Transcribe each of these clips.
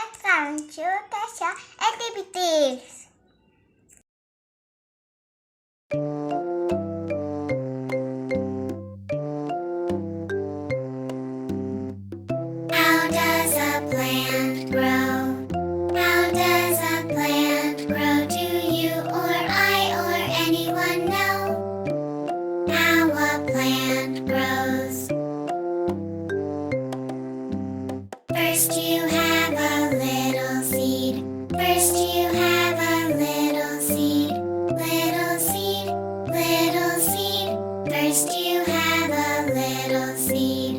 Welcome to Qaisya activities. How does a plant grow? How does a plant grow? Do you or I or anyone know how a plant grows? First you have a little seed. First you have a little seed. Little seed, little seed. First you have a little seed.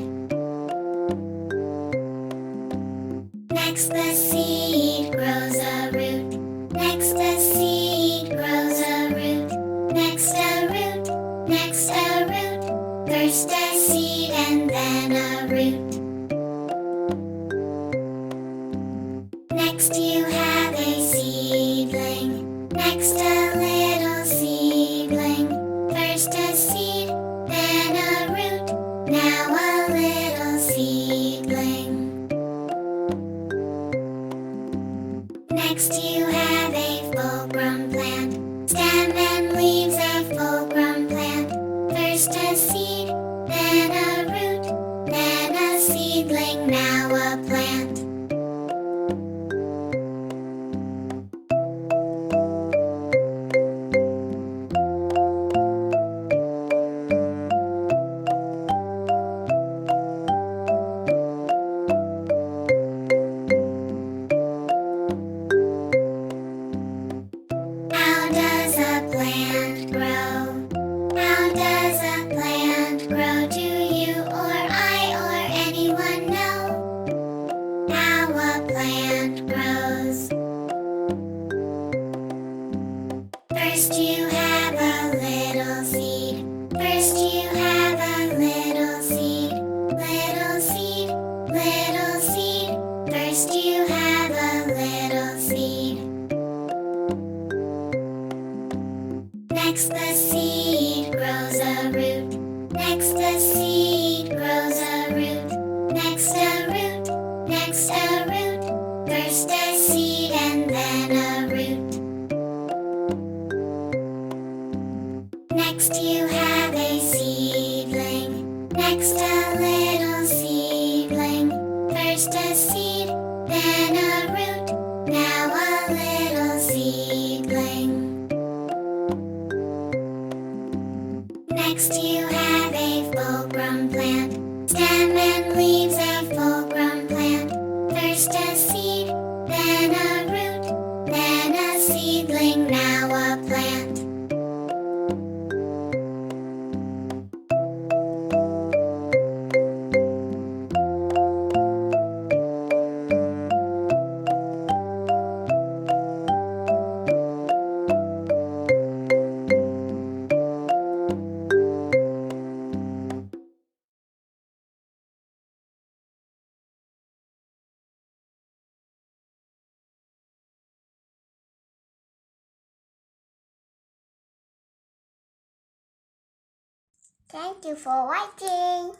Next the seed grows a root. Next the seed grows a root. Next a root, next a root. First a seed and then a root. Next you have a seedling. Next a little seedling. First a seed, then a root. Now a little seedling. Next you have a full-grown plant. Stem and leaves a full-grown plant. First a seed, then a root, then a seedling, now a plant. How does a plant grow? How does a plant grow? Do you or I or anyone know how a plant grows? First you have a little seed. First you have a little seed. Little seed, little seed. First you have a little seed. Next the seed grows a root. Next the seed grows a root. Next a root, next a root. First a seed and then a root. Next you have a seedling. Next a little seedling. First a seed, then a root. Now a little seedling. Next you have a full-grown plant. Stem and leaves a full-grown plant. First a seed, then a root, then a seedling, now a plant. Thank you for watching.